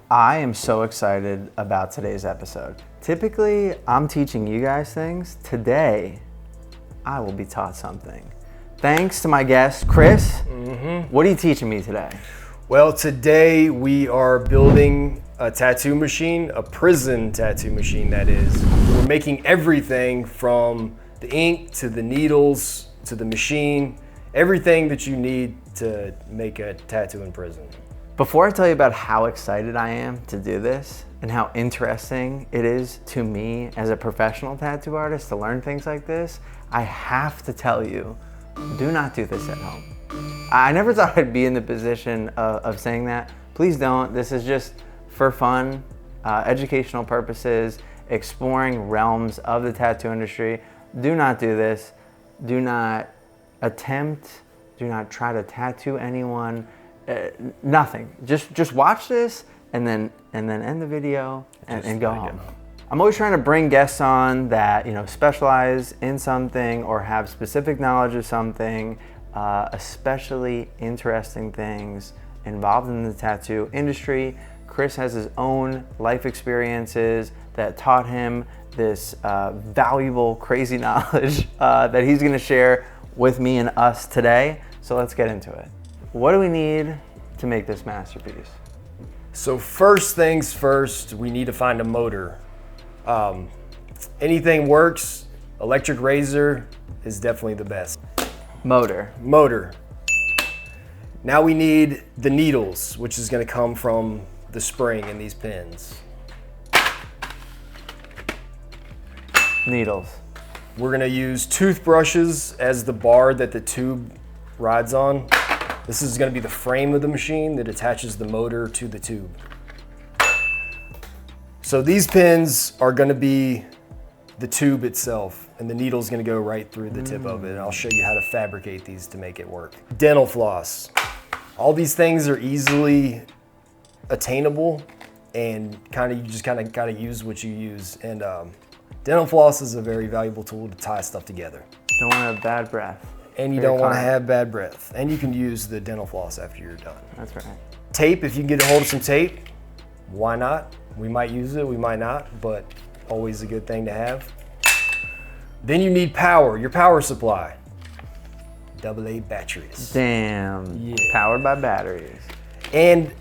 I am so excited about today's episode. Typically, I'm teaching you guys things. Today, I will be taught something. Thanks to my guest, Chris. What are you teaching me today? Well, today we are building a tattoo machine, a prison tattoo machine that is. We're making everything from the ink to the needles to the machine, everything that you need to make a tattoo in prison. Before I tell you about how excited I am to do this and how interesting it is to me as a professional tattoo artist to learn things like this, I have to tell you, do not do this at home. I never thought I'd be in the position of saying that. Please don't. This is just for fun, educational purposes, exploring realms of the tattoo industry. Do not do this. Do not attempt, do not try to tattoo anyone. Nothing. Just watch this and then end the video and go home. I'm always trying to bring guests on that specialize in something or have specific knowledge of something, especially interesting things involved in the tattoo industry. Chris has his own life experiences that taught him this valuable, crazy knowledge that he's going to share with me and us today. So let's get into it. What do we need to make this masterpiece? So first things first, we need to find a motor. Anything works. Electric razor is definitely the best. Motor. Now we need the needles, which is going to come from the spring in these pins. Needles. We're going to use toothbrushes as the bar that the tube rides on. This is going to be the frame of the machine that attaches the motor to the tube. So these pins are going to be the tube itself, and the needle is going to go right through the tip of it. And I'll show you how to fabricate these to make it work. Dental floss. All these things are easily attainable, and you just kind of got to use what you use. And dental floss is a very valuable tool to tie stuff together. Don't want to have bad breath. And you don't want to have bad breath. And you can use the dental floss after you're done. That's right. Tape, if you can get a hold of some tape, why not? We might use it, we might not, but always a good thing to have. Then you need power, your power supply. AA batteries. Damn, yeah. Powered by batteries. And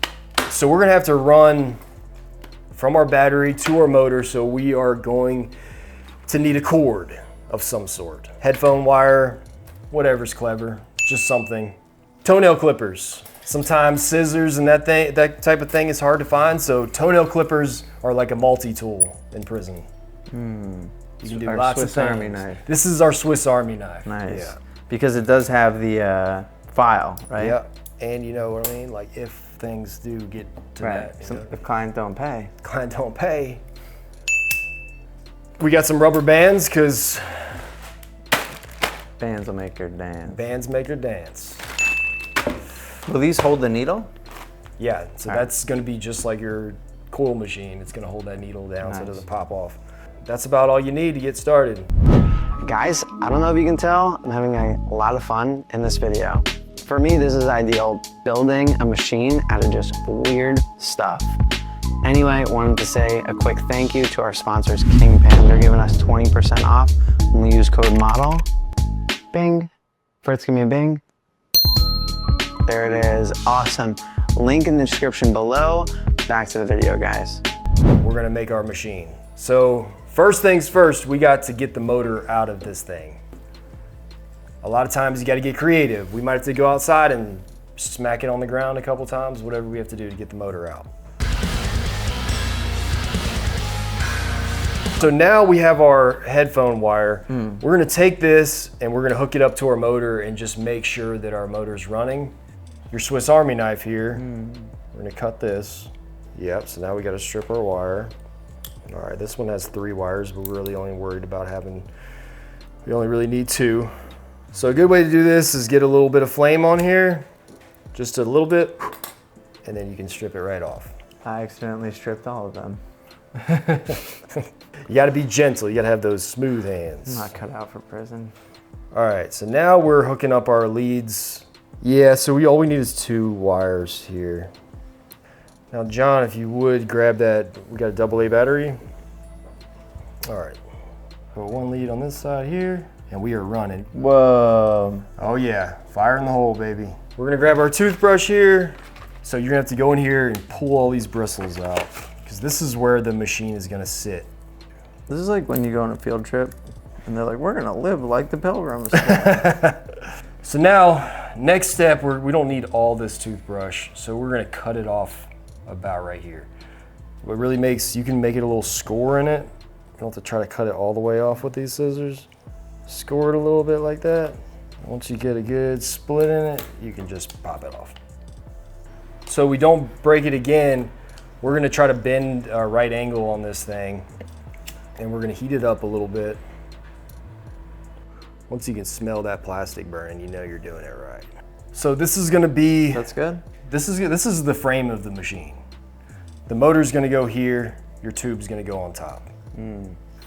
so we're gonna have to run from our battery to our motor, so we are going to need a cord of some sort. Headphone wire, whatever's clever, just something. Toenail clippers. Sometimes scissors and that type of thing is hard to find, so toenail clippers are like a multi-tool in prison. You can do lots of things. Swiss Army knife. This is our Swiss Army knife. Nice. Yeah. Because it does have the file, right? Yeah. And you know what I mean? Like if things do get to that. If client don't pay. Client don't pay. We got some rubber bands because bands will make her dance. Bands make her dance. Will these hold the needle? Yeah, so that's going to be just like your coil machine. It's going to hold that needle down so it doesn't pop off. That's about all you need to get started. Guys, I don't know if you can tell, I'm having a lot of fun in this video. For me, this is ideal, building a machine out of just weird stuff. Anyway, wanted to say a quick thank you to our sponsors, Kingpin. They're giving us 20% off when we use code MODEL. Bing. Fritz, give me a bing. There it is. Awesome. Link in the description below. Back to the video, guys. We're gonna make our machine. So first things first, we got to get the motor out of this thing. A lot of times you got to get creative. We might have to go outside and smack it on the ground a couple times, whatever we have to do to get the motor out. So now we have our headphone wire. We're gonna take this and we're gonna hook it up to our motor and just make sure that our motor's running. Your Swiss Army knife here. We're gonna cut this. Yep, so now we gotta strip our wire. All right, this one has 3 wires, but we're really only worried about we only really need 2. So a good way to do this is get a little bit of flame on here, just a little bit, and then you can strip it right off. I accidentally stripped all of them. You gotta be gentle, you gotta have those smooth hands. I'm not cut out for prison. All right, so now we're hooking up our leads. Yeah, so all we need is 2 wires here. Now, John, if you would grab that, we got a AA battery. All right, put one lead on this side here, and we are running. Whoa. Oh yeah, fire in the hole, baby. We're gonna grab our toothbrush here. So you're gonna have to go in here and pull all these bristles out, because this is where the machine is gonna sit. This is like when you go on a field trip and they're like, we're gonna live like the Pilgrims. So now, next step, we don't need all this toothbrush, so we're gonna cut it off about right here. What really makes, you can make it a little score in it. You don't have to try to cut it all the way off with these scissors. Score it a little bit like that. Once you get a good split in it, you can just pop it off. So we don't break it again, we're gonna try to bend a right angle on this thing, and we're gonna heat it up a little bit. Once you can smell that plastic burning, you know you're doing it right. So this is gonna be, That's good. this is the frame of the machine. The motor's gonna go here, your tube's gonna go on top.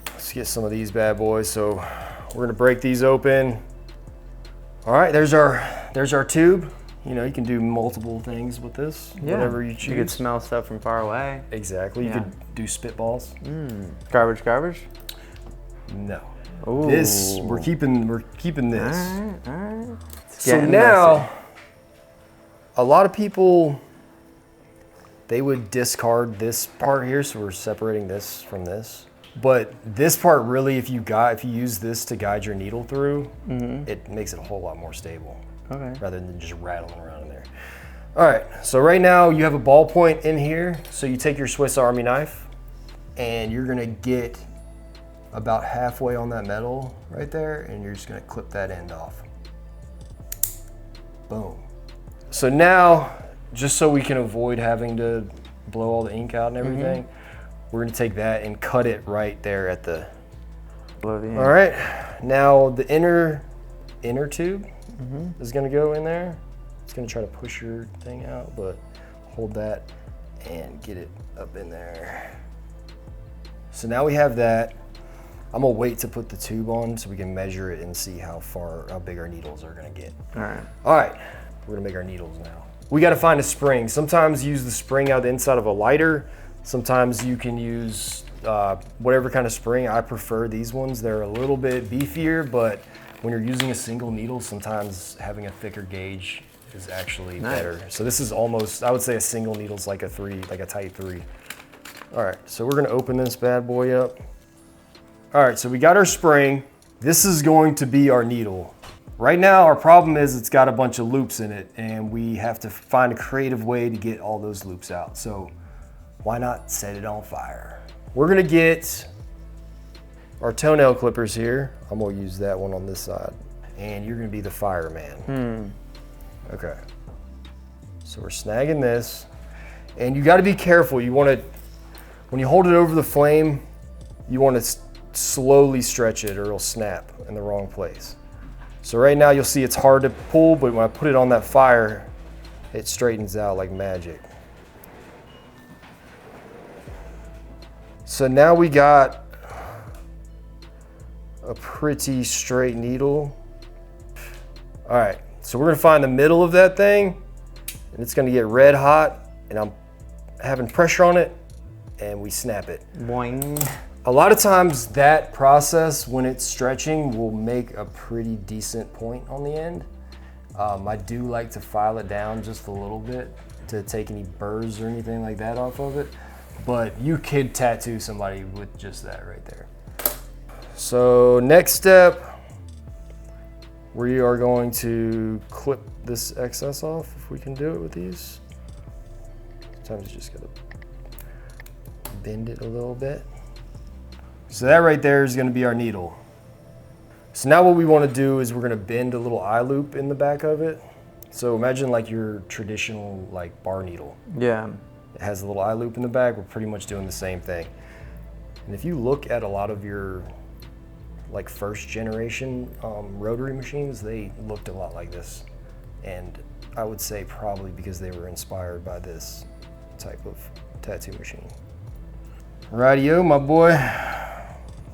Let's get some of these bad boys. So we're gonna break these open. All right, there's our tube. You know, you can do multiple things with this, whatever you choose. You could smell stuff from far away. Exactly, you Yeah. could do spitballs. Garbage, garbage? No. Ooh. This, we're keeping this. All right. So Getting now, messy. a lot of people, they would discard this part here, so we're separating this from this. But this part really, if you use this to guide your needle through, it makes it a whole lot more stable. Okay. Rather than just rattling around in there. All right, so right now you have a ballpoint in here. So you take your Swiss Army knife and you're gonna get about halfway on that metal right there, and you're just gonna clip that end off. Boom. So now, just so we can avoid having to blow all the ink out and everything, we're gonna take that and cut it right there at the, Blow the ink. all right. Now the inner tube is gonna go in there. It's gonna try to push your thing out, but hold that and get it up in there. So now we have that. I'm gonna wait to put the tube on so we can measure it and see how big our needles are gonna get. All right. All right, we're gonna make our needles now. We gotta find a spring. Sometimes use the spring out the inside of a lighter. Sometimes you can use whatever kind of spring. I prefer these ones. They're a little bit beefier, but when you're using a single needle, sometimes having a thicker gauge is actually better. So this is almost, I would say a single needle is like a tight 3. All right, so we're gonna open this bad boy up. All right, so we got our spring. This is going to be our needle. Right now, our problem is it's got a bunch of loops in it, and we have to find a creative way to get all those loops out. So why not set it on fire? We're gonna get our toenail clippers here. I'm gonna use that one on this side. And you're gonna be the fireman. Okay. So we're snagging this. And you gotta be careful. You wanna, when you hold it over the flame, you wanna slowly stretch it or it'll snap in the wrong place. So right now you'll see it's hard to pull, but when I put it on that fire, it straightens out like magic. So now we got a pretty straight needle. All right, so we're gonna find the middle of that thing, and it's gonna get red hot, and I'm having pressure on it, and we snap it. Boing. A lot of times that process, when it's stretching, will make a pretty decent point on the end. I do like to file it down just a little bit to take any burrs or anything like that off of it, but you could tattoo somebody with just that right there. So next step, we are going to clip this excess off if we can do it with these. Sometimes you just gotta bend it a little bit. So that right there is gonna be our needle. So now what we wanna do is we're gonna bend a little eye loop in the back of it. So imagine like your traditional like bar needle. Yeah. It has a little eye loop in the back. We're pretty much doing the same thing. And if you look at a lot of your like first generation rotary machines, they looked a lot like this. And I would say probably because they were inspired by this type of tattoo machine. Rightio, my boy.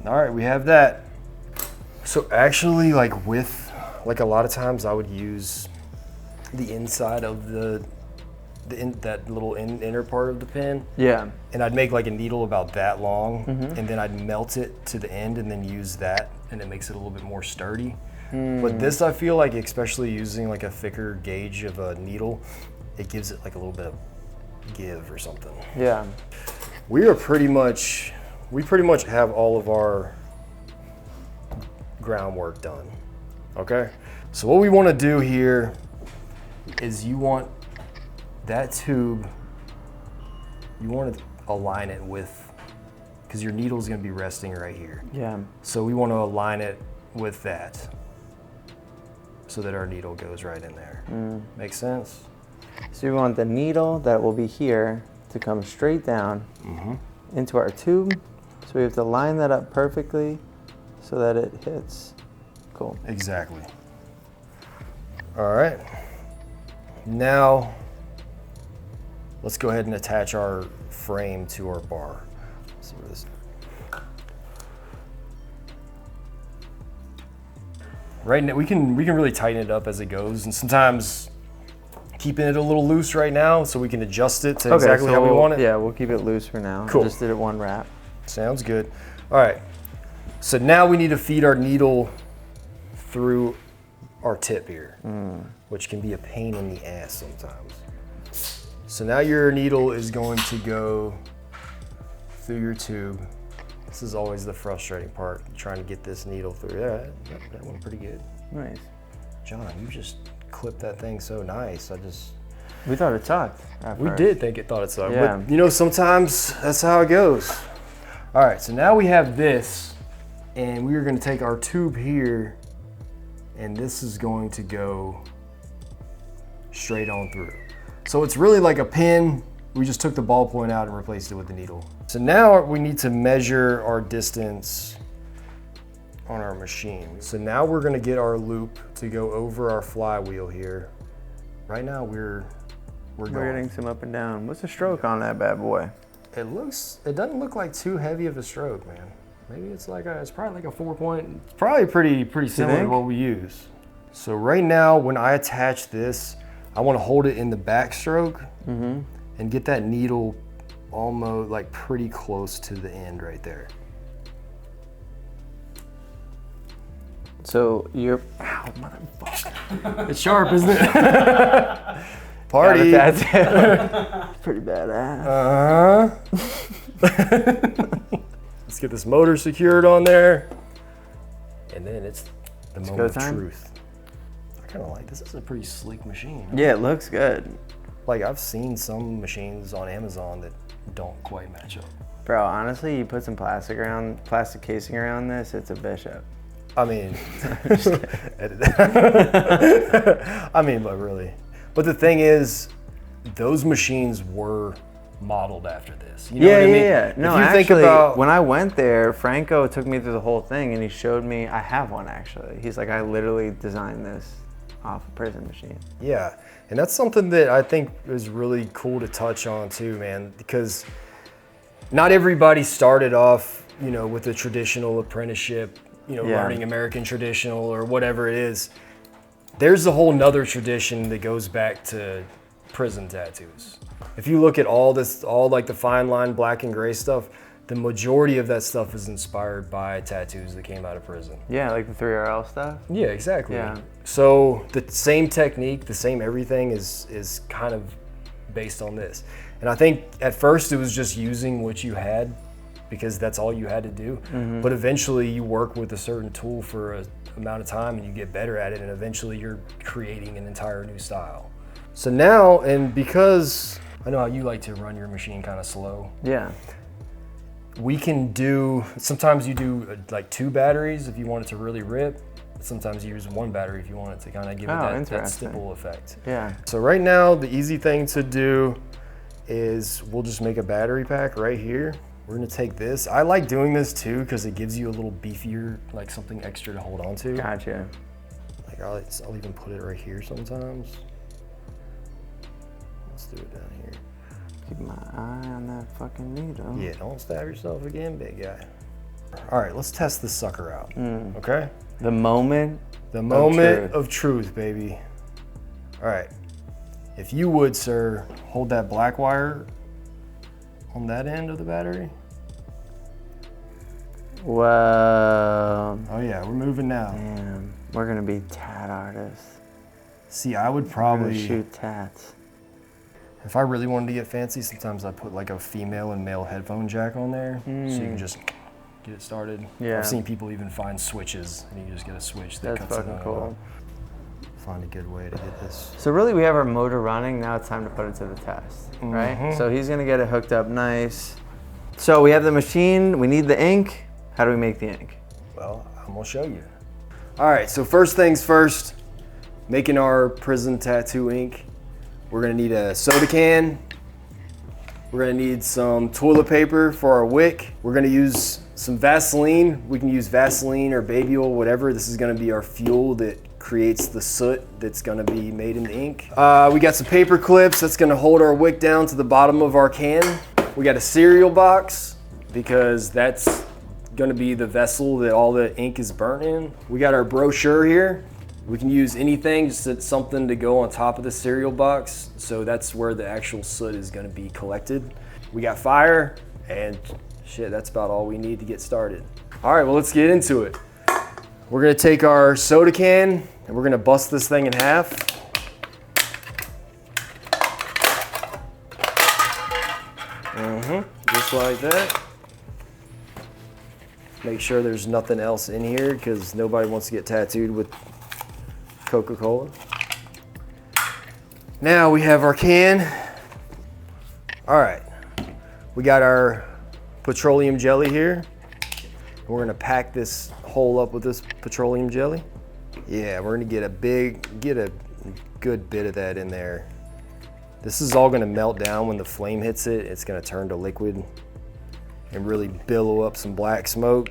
All right, we have that. So actually, like a lot of times I would use the inside of the that little inner part of the pin. Yeah. And I'd make like a needle about that long, and then I'd melt it to the end and then use that, and it makes it a little bit more sturdy. But this, I feel like, especially using like a thicker gauge of a needle, it gives it like a little bit of give or something. Yeah. We pretty much have all of our groundwork done. Okay? So what we want to do here is you want that tube, you want to align it with, because your needle is going to be resting right here. Yeah. So we want to align it with that so that our needle goes right in there. Make sense? So we want the needle that will be here to come straight down into our tube. So we have to line that up perfectly so that it hits. Cool. Exactly. All right. Now, let's go ahead and attach our frame to our bar. Let's see where this. Right now, we can really tighten it up as it goes, and sometimes keeping it a little loose right now so we can adjust it to exactly how we want it. Yeah, we'll keep it loose for now. Cool. Just did it one wrap. Sounds good. All right. So now we need to feed our needle through our tip here, which can be a pain in the ass sometimes. So now your needle is going to go through your tube. This is always the frustrating part, trying to get this needle through. Yeah, that went pretty good. Nice. John, you just clipped that thing so nice. We thought it sucked. We did think it thought it sucked, Yeah. but you know, sometimes that's how it goes. All right, so now we have this, and we are gonna take our tube here, and this is going to go straight on through. So it's really like a pin. We just took the ballpoint out and replaced it with the needle. So now we need to measure our distance on our machine. So now we're gonna get our loop to go over our flywheel here. Right now we're getting some up and down. What's the stroke on that bad boy? It doesn't look like too heavy of a stroke, man. Maybe it's probably like a 4-point. It's probably pretty similar to what we use. So right now, when I attach this, I want to hold it in the backstroke and get that needle almost like pretty close to the end right there. So you're, ow, motherfucker. It's sharp, isn't it? Party. That's pretty badass. Let's get this motor secured on there. And then it's the moment of truth. I kind of like this. This is a pretty sleek machine. Yeah, it looks good. Like, I've seen some machines on Amazon that don't quite match up. Bro, honestly, you put some plastic casing around this, it's a bishop. I mean, but really. But the thing is, those machines were modeled after this. You know what I mean? Yeah. No, if you actually, think about, when I went there, Franco took me through the whole thing and he showed me, I have one actually. He's like, I literally designed this off a prison machine. Yeah, and that's something that I think is really cool to touch on too, man, because not everybody started off, you know, with a traditional apprenticeship, you know, learning American traditional or whatever it is. There's a whole nother tradition that goes back to prison tattoos. If you look at all like the fine line black and gray stuff, the majority of that stuff is inspired by tattoos that came out of prison. Yeah, like the 3RL stuff? Yeah, exactly. Yeah. So the same technique, the same everything is kind of based on this. And I think at first it was just using what you had because that's all you had to do. But eventually you work with a certain tool for an amount of time and you get better at it, and eventually you're creating an entire new style. So now, and because I know how you like to run your machine kind of slow. Yeah. We can do, sometimes you do like 2 batteries if you want it to really rip. Sometimes you use 1 battery if you want it to kind of give it that stipple effect. Yeah. So right now, the easy thing to do is we'll just make a battery pack right here. We're gonna take this. I like doing this too because it gives you a little beefier, like something extra to hold on to. Gotcha. Like I'll even put it right here sometimes. Let's do it down here. Keep my eye on that fucking needle. Yeah, don't stab yourself again, big guy. All right, let's test this sucker out, okay? The moment of truth, baby. All right, If you would, sir, hold that black wire on that end of the battery. Whoa. Oh yeah, we're moving now. Damn, we're gonna be tat artists. See, I would We're probably gonna shoot tats. If I really wanted to get fancy, sometimes I put like a female and male headphone jack on there, so you can just get it started. Yeah. I've seen people even find switches, and you just get a switch that That's cuts it fucking out. cool. Find a good way to get this. So really we have our motor running, now it's time to put it to the test, right? So he's gonna get it hooked up nice. So we have the machine, we need the ink. How do we make the ink? Well, I'm gonna show you. All right, so first things first, making our prison tattoo ink. We're gonna need a soda can. We're gonna need some toilet paper for our wick. We're gonna use some Vaseline. We can use Vaseline or baby oil, whatever. This is gonna be our fuel that creates the soot that's gonna be made in the ink. We got some paper clips that's gonna hold our wick down to the bottom of our can. We got a cereal box because that's gonna be the vessel that all the ink is burnt in. We got our brochure here. We can use anything, just something to go on top of the cereal box. So that's where the actual soot is gonna be collected. We got fire, and shit, that's about all we need to get started. All right, well, let's get into it. We're gonna take our soda can, and we're gonna bust this thing in half. Just like that. Make sure there's nothing else in here, because nobody wants to get tattooed with Coca-Cola. Now we have our can. All right, we got our petroleum jelly here. We're gonna pack this hole up with this petroleum jelly. Yeah, we're gonna get a good bit of that in there. This is all gonna melt down when the flame hits it. It's gonna turn to liquid and really billow up some black smoke.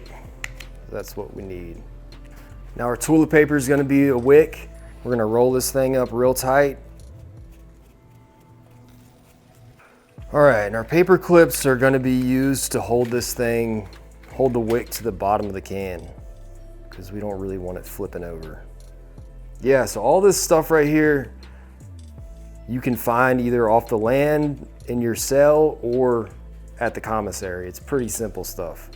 That's what we need. Now our toilet paper is gonna be a wick. We're gonna roll this thing up real tight. All right, and our paper clips are gonna be used to hold this thing, hold the wick to the bottom of the can, because we don't really want it flipping over. Yeah, so all this stuff right here, you can find either off the land in your cell or at the commissary. It's pretty simple stuff.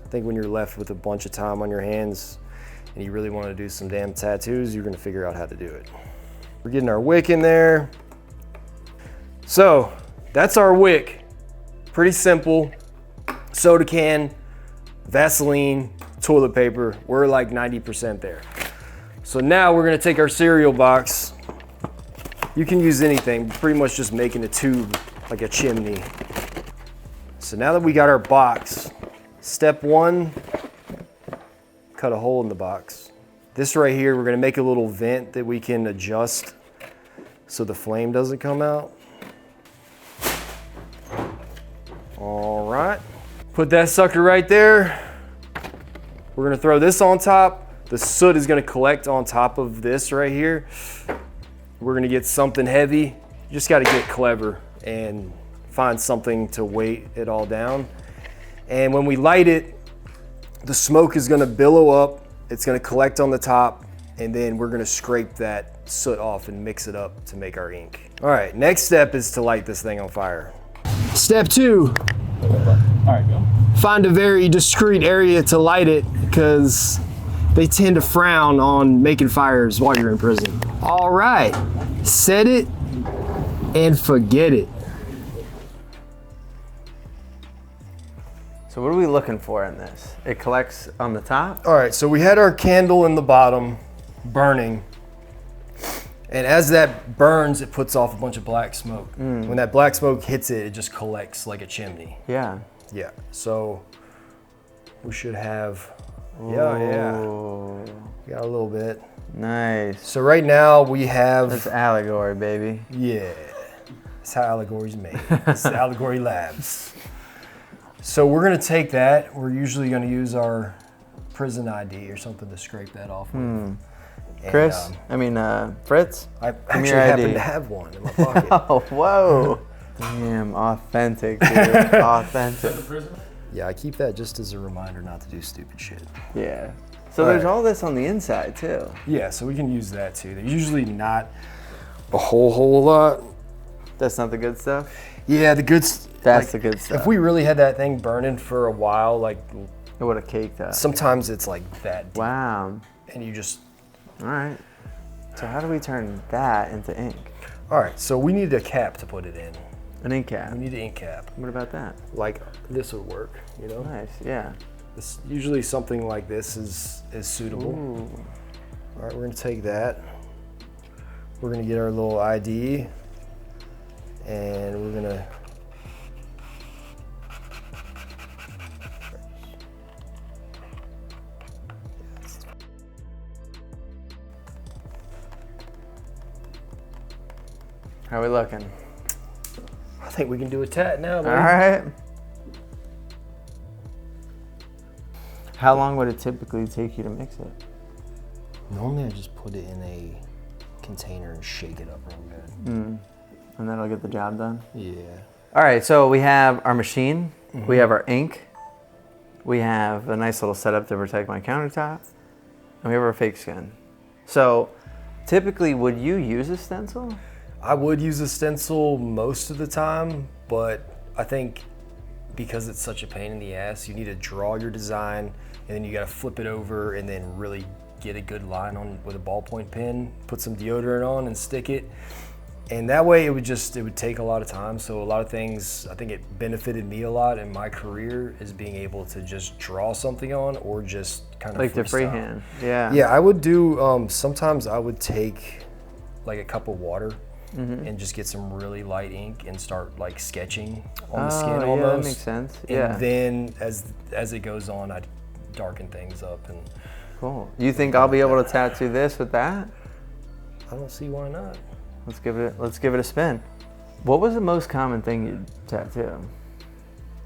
I think when you're left with a bunch of time on your hands and you really want to do some damn tattoos, you're gonna figure out how to do it. We're getting our wick in there. So that's our wick. Pretty simple. Soda can, Vaseline, toilet paper. We're like 90% there. So now we're gonna take our cereal box. You can use anything, pretty much just making a tube like a chimney. So now that we got our box, step one, cut a hole in the box. This right here, we're gonna make a little vent that we can adjust so the flame doesn't come out. All right, put that sucker right there. We're gonna throw this on top. The soot is gonna collect on top of this right here. We're gonna get something heavy. You just gotta get clever and find something to weight it all down. And when we light it, the smoke is gonna billow up, it's gonna collect on the top, and then we're gonna scrape that soot off and mix it up to make our ink. All right, next step is to light this thing on fire. Step two, find a very discreet area to light it, because they tend to frown on making fires while you're in prison. All right, set it and forget it. So what are we looking for in this? It collects on the top? All right, so we had our candle in the bottom burning. And as that burns, it puts off a bunch of black smoke. When that black smoke hits it, it just collects like a chimney. Yeah. Yeah, so we should have, yeah. We got a little bit. Nice. So right now we have, That's allegory, baby. yeah, that's how allegory's made. It's Allegory Labs. So we're gonna take that. We're usually gonna use our prison ID or something to scrape that off with. And, Chris? Fritz? I Give me actually your happen ID. to have one in my pocket. Oh, whoa. Damn, authentic, dude. Authentic. Yeah, I keep that just as a reminder not to do stupid shit. Yeah. So All there's right. all this on the inside, too. Yeah, so we can use that too. They're usually not a whole lot. That's not the good stuff? Yeah, That's the good stuff. If we really had that thing burning for a while, like It would have caked up. sometimes it's like that deep, Wow. and you just. All right. So how do we turn that into ink? All right, so we need a cap to put it in. An ink cap. We need an ink cap. What about that? Like this would work, you know? Nice, yeah. Usually something like this is suitable. Ooh. All right, we're gonna take that. We're gonna get our little ID, and we're gonna. How are we looking? I think we can do a tat now, All buddy. right. How long would it typically take you to mix it? Normally I just put it in a container and shake it up real good. And that'll get the job done? Yeah. All right, so we have our machine, we have our ink, we have a nice little setup to protect my countertop, and we have our fake skin. So typically, would you use a stencil? I would use a stencil most of the time, but I think because it's such a pain in the ass, you need to draw your design and then you gotta flip it over and then really get a good line on with a ballpoint pen, put some deodorant on and stick it. And that way it would take a lot of time. So a lot of things, I think it benefited me a lot in my career is being able to just draw something on or just kind of Like the freestyle. freehand, yeah. Yeah, I would do, sometimes I would take like a cup of water and just get some really light ink and start like sketching on the skin almost. Yeah, that makes sense. And Yeah. then as it goes on, I'd darken things up, and Cool. You think I'll be able to tattoo this with that? I don't see why not. Let's give it a spin. What was the most common thing you'd tattoo?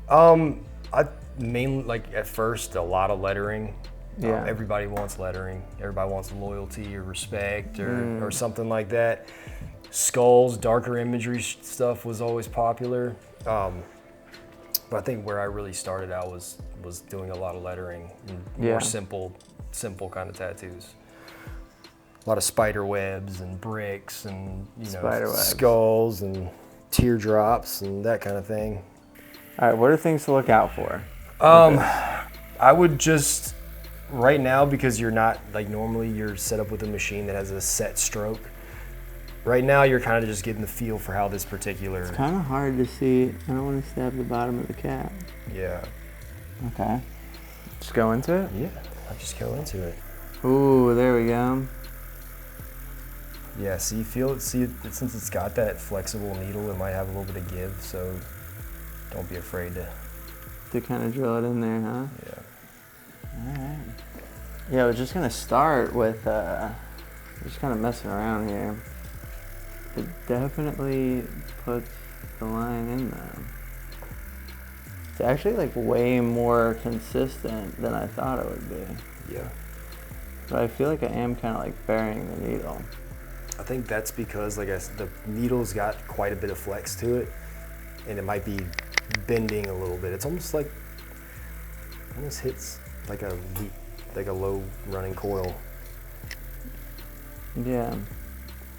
I mainly, like at first, a lot of lettering. Yeah. Everybody wants lettering. Everybody wants loyalty or respect or something like that. Skulls, darker imagery stuff was always popular. But I think where I really started out was doing a lot of lettering and more simple kind of tattoos. A lot of spider webs and bricks and skulls and teardrops and that kind of thing. All right, what are things to look out for? I would just right now, because you're not like normally you're set up with a machine that has a set stroke. Right now, you're kind of just getting the feel for how this particular. It's kind of hard to see. I don't want to stab the bottom of the cap. Yeah. Okay. Just go into it? Yeah, I'll just go into it. Ooh, there we go. Yeah, see, since it's got that flexible needle, it might have a little bit of give, so don't be afraid to. kind of drill it in there, huh? Yeah. All right. Yeah, we're just gonna start with just kind of messing around here. It definitely puts the line in though. It's actually like way more consistent than I thought it would be. Yeah. But I feel like I am kind of like burying the needle. I think that's because, like the needle's got quite a bit of flex to it, and it might be bending a little bit. It's almost hits like a low running coil. Yeah,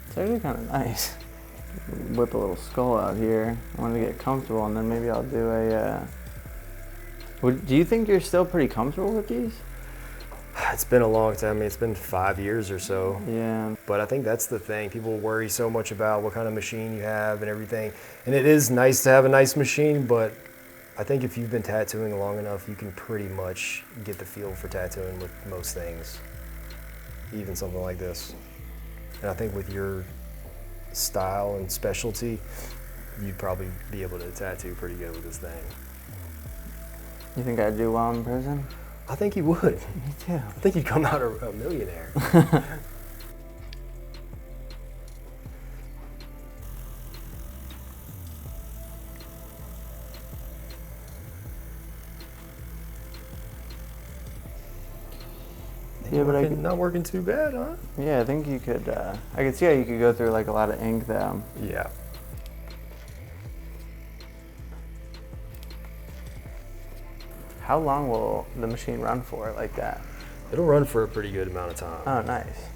it's actually kind of nice. Whip a little skull out here. I want to get comfortable, and then maybe I'll do a. Do you think you're still pretty comfortable with these? It's been a long time. I mean, it's been 5 years or so. Yeah. But I think that's the thing. People worry so much about what kind of machine you have and everything. And it is nice to have a nice machine, but I think if you've been tattooing long enough, you can pretty much get the feel for tattooing with most things, even something like this. And I think with your style and specialty, you'd probably be able to tattoo pretty good with this thing. You think I'd do well in prison? I think you would. Me too. I think you'd come out a millionaire. Yeah, but not working too bad, huh? Yeah, I think you could. I could see how you could go through like a lot of ink though. Yeah. How long will the machine run for like that? It'll run for a pretty good amount of time. Oh, nice.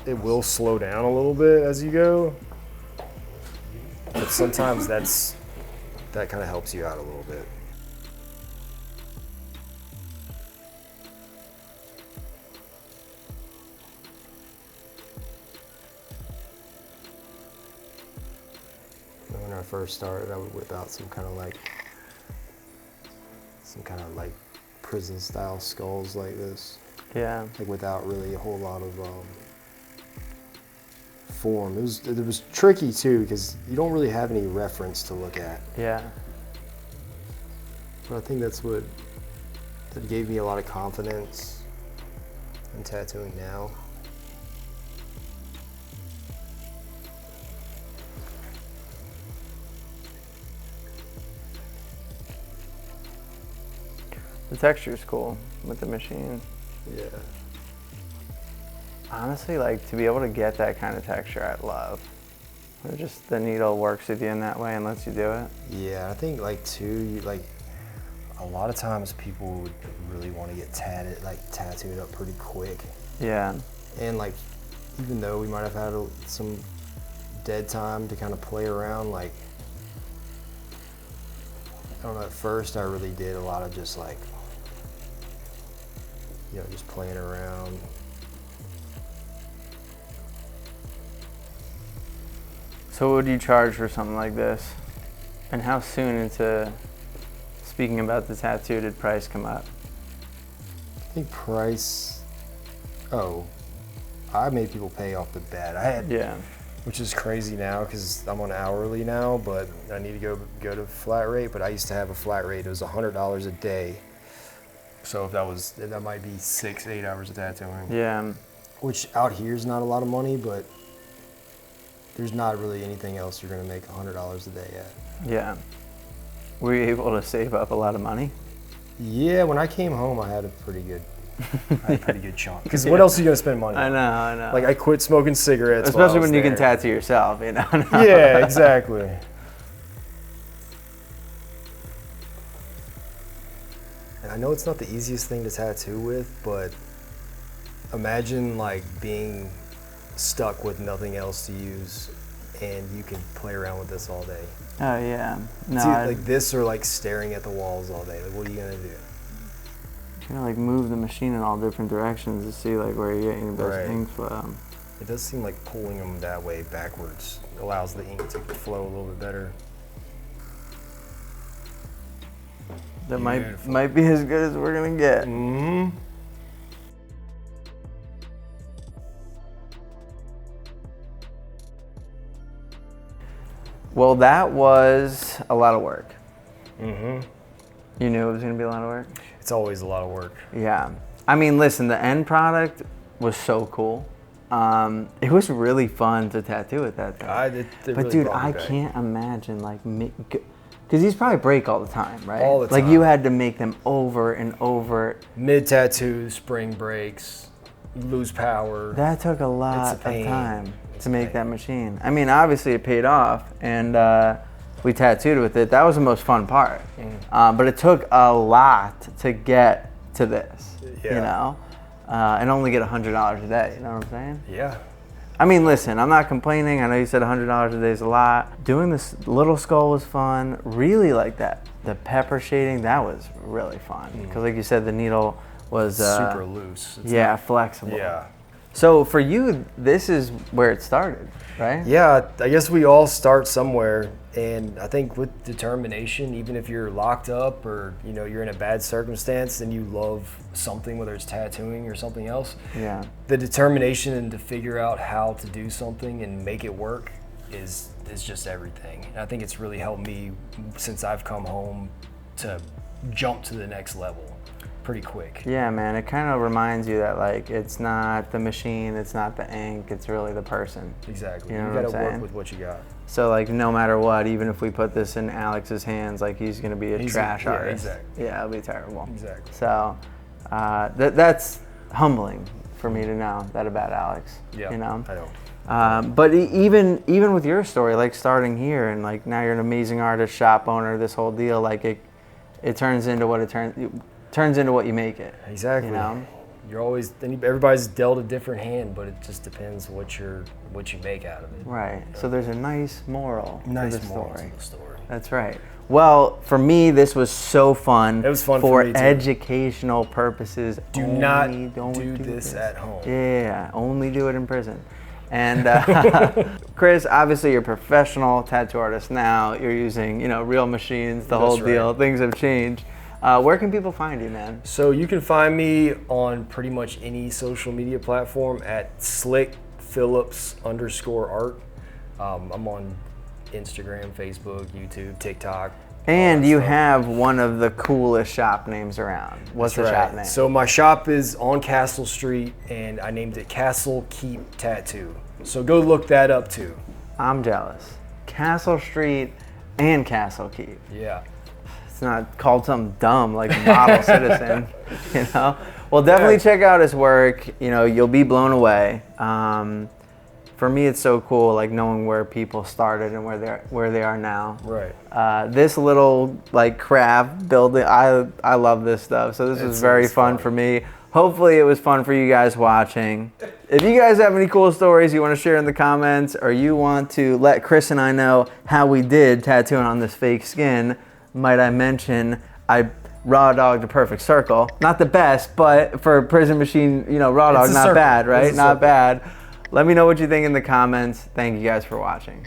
it will slow down a little bit as you go. But sometimes that kind of helps you out a little bit. When I first started, I would whip out some kind of like prison style skulls like this. Yeah. Like without really a whole lot of form. It was tricky too because you don't really have any reference to look at. Yeah. But I think that gave me a lot of confidence in tattooing now. The texture's cool with the machine. Yeah. Honestly, like to be able to get that kind of texture, I love. Or just the needle works with you in that way and lets you do it. Yeah, I think like too, a lot of times people would really want to get tattooed up pretty quick. Yeah. And like, even though we might have had some dead time to kind of play around, like, I don't know, at first I really did a lot of just like, just playing around. So what would you charge for something like this? And how soon into speaking about the tattoo did price come up? I think price, I made people pay off the bat. Yeah. Which is crazy now because I'm on hourly now, but I need to go to flat rate. But I used to have a flat rate. It was $100 a day. So if that might be 6-8 hours of tattooing. Yeah. Which out here is not a lot of money, but there's not really anything else you're gonna make $100 a day at. Yeah. Were you able to save up a lot of money? Yeah, when I came home, I had a pretty good chunk. Because what else are you gonna spend money on? I know. Like I quit smoking cigarettes. Especially when you can tattoo yourself, you know? Yeah, exactly. And I know it's not the easiest thing to tattoo with, but imagine like being stuck with nothing else to use and you can play around with this all day. Oh yeah. No, It's either like this or like staring at the walls all day. Like what are you gonna do? you can like move the machine in all different directions to see like where you're getting your best ink flow. It does seem like pulling them that way backwards allows the ink to flow a little bit better. That might be as good as we're gonna get. Mm-hmm. Well, that was a lot of work. Mm-hmm. You knew it was gonna be a lot of work? It's always a lot of work. Yeah. I mean, listen, the end product was so cool. It was really fun to tattoo at that time. But dude, I can't imagine like, because these probably break all the time, right? All the time. Like you had to make them over and over. Mid-tattoo, spring breaks, you lose power. That took a lot of pain. time to make that machine. I mean, obviously it paid off, and we tattooed with it. That was the most fun part. But it took a lot to get to this, you know? And only get $100 a day, you know what I'm saying? Yeah. I mean, listen, I'm not complaining. I know you said $100 a day is a lot. Doing this little skull was fun. Really like that. The pepper shading, that was really fun. Because like you said, the needle was super loose. It's flexible. Yeah. So for you, this is where it started, right? Yeah, I guess we all start somewhere. And I think with determination, even if you're locked up or you're in a bad circumstance and you love something, whether it's tattooing or something else, the determination and to figure out how to do something and make it work is just everything. And I think it's really helped me since I've come home to jump to the next level pretty quick. Yeah, man, it kind of reminds you that like it's not the machine, it's not the ink, it's really the person. Exactly. You know You gotta work with what you got. So like no matter what, even if we put this in Alex's hands, like he's gonna be a trash artist. Exactly. Yeah, it'll be terrible. Exactly. So that's humbling for me to know that about Alex. Yeah, you know. I know. But even with your story, like starting here and like now you're an amazing artist, shop owner, this whole deal, like it turns into what it turns into what you make it. Exactly. You know? everybody's dealt a different hand, but it just depends what you make out of it. Right. So there's a nice moral to the story. To the story. That's right. Well, for me, this was so fun. It was fun for me too. educational purposes. Don't do this at home. Yeah, only do it in prison. And Chris, obviously you're a professional tattoo artist now. You're using, real machines, the whole deal. Right. Things have changed. Where can people find you, man? So you can find me on pretty much any social media platform at slickphillips_art. I'm on Instagram, Facebook, YouTube, TikTok. And you have one of the coolest shop names around. What's the shop name? So my shop is on Castle Street, and I named it Castle Keep Tattoo. So go look that up too. I'm jealous. Castle Street and Castle Keep. Yeah. It's not called something dumb like Model Citizen, Well, definitely check out his work. You'll be blown away. For me, it's so cool, like knowing where people started and where they are now. Right. This little craft building, I love this stuff. So this was very fun for me. Hopefully, it was fun for you guys watching. If you guys have any cool stories you want to share in the comments, or you want to let Chris and I know how we did tattooing on this fake skin, might I mention I raw dogged a perfect circle. Not the best, but for a prison machine, raw dog, not bad, right? Not bad. Let me know what you think in the comments. Thank you guys for watching.